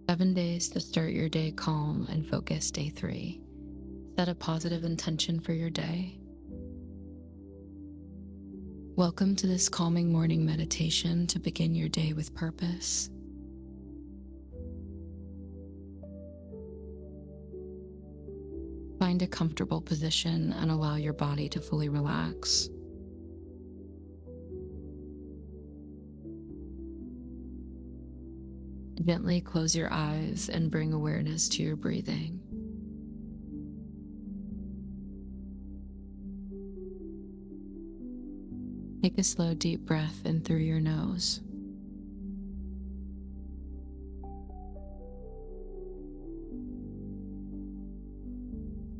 7 days to start your day calm and focused. Day 3. Set a positive intention for your day. Welcome to this calming morning meditation to begin your day with purpose. Find a comfortable position and allow your body to fully relax. Gently close your eyes and bring awareness to your breathing. Take a slow, deep breath in through your nose.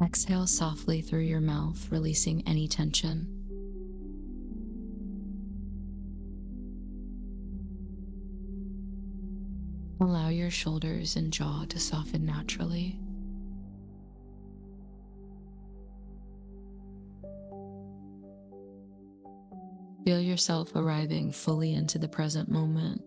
Exhale softly through your mouth, releasing any tension. Allow your shoulders and jaw to soften naturally. Feel yourself arriving fully into the present moment.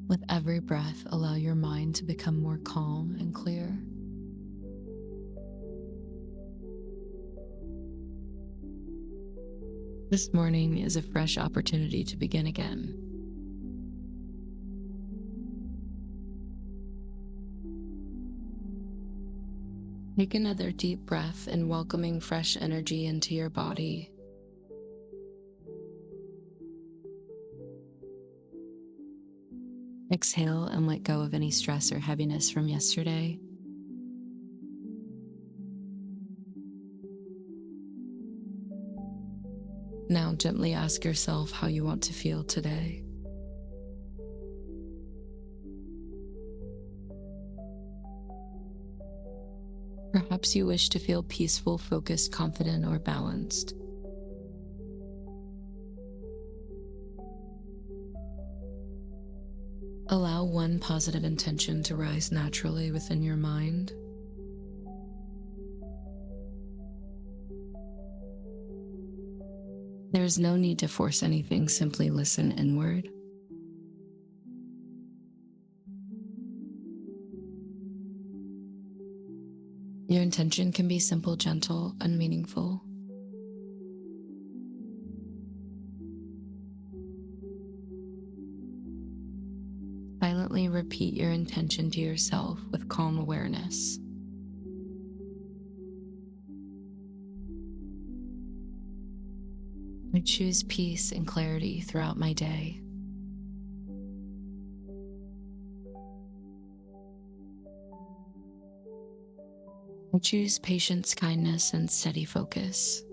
With every breath, allow your mind to become more calm and clear. This morning is a fresh opportunity to begin again. Take another deep breath in, welcoming fresh energy into your body. Exhale and let go of any stress or heaviness from yesterday. Now gently ask yourself how you want to feel today. Perhaps you wish to feel peaceful, focused, confident, or balanced. Allow one positive intention to rise naturally within your mind. There is no need to force anything, simply listen inward. Your intention can be simple, gentle, and meaningful. Silently repeat your intention to yourself with calm awareness. I choose peace and clarity throughout my day. I choose patience, kindness, and steady focus.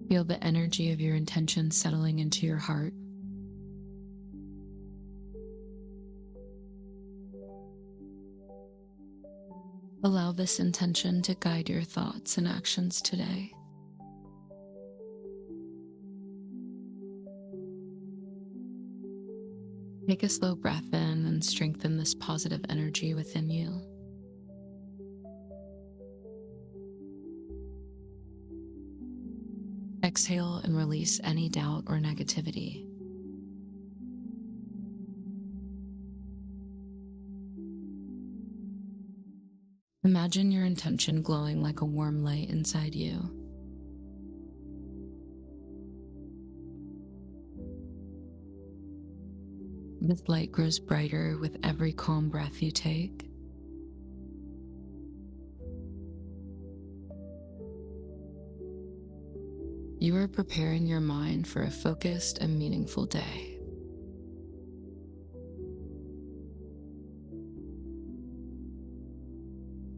Feel the energy of your intention settling into your heart. Allow this intention to guide your thoughts and actions today. Take a slow breath in and strengthen this positive energy within you. Exhale and release any doubt or negativity. Imagine your intention glowing like a warm light inside you. This light grows brighter with every calm breath you take. You are preparing your mind for a focused and meaningful day.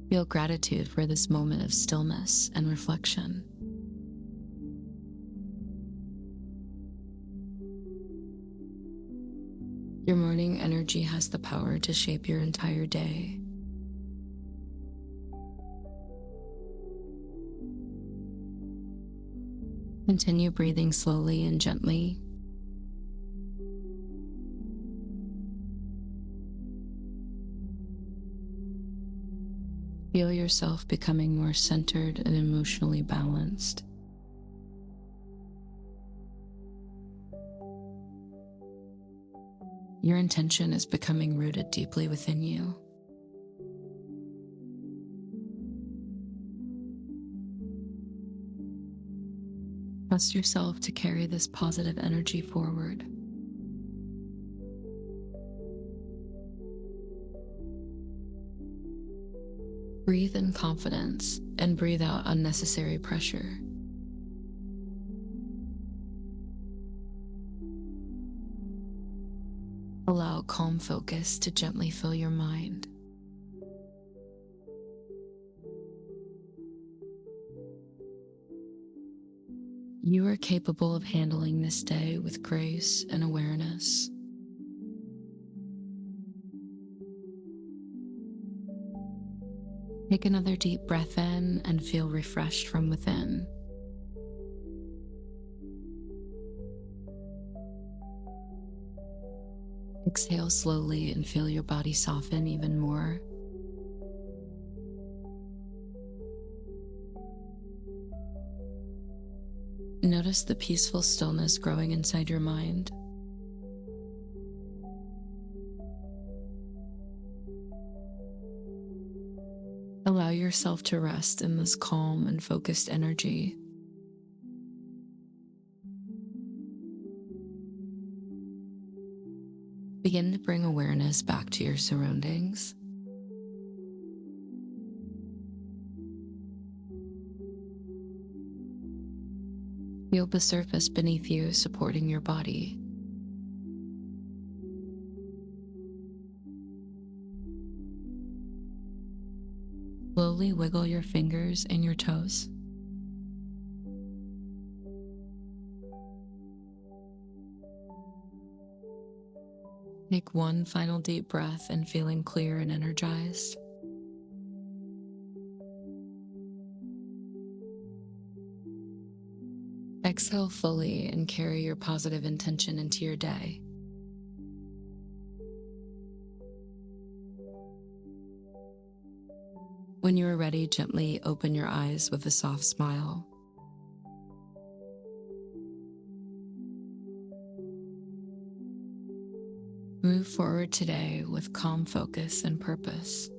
Feel gratitude for this moment of stillness and reflection. Your morning energy has the power to shape your entire day. Continue breathing slowly and gently. Feel yourself becoming more centered and emotionally balanced. Your intention is becoming rooted deeply within you. Trust yourself to carry this positive energy forward. Breathe in confidence and breathe out unnecessary pressure. Allow calm focus to gently fill your mind. You are capable of handling this day with grace and awareness. Take another deep breath in and feel refreshed from within. Exhale slowly and feel your body soften even more. Notice the peaceful stillness growing inside your mind. Allow yourself to rest in this calm and focused energy. Begin to bring awareness back to your surroundings. Feel the surface beneath you supporting your body. Slowly wiggle your fingers and your toes. Take one final deep breath and feeling clear and energized. Exhale fully and carry your positive intention into your day. When you are ready, gently open your eyes with a soft smile. Move forward today with calm focus and purpose.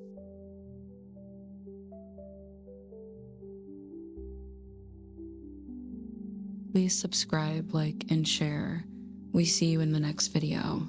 Please subscribe, like, and share. We see you in the next video.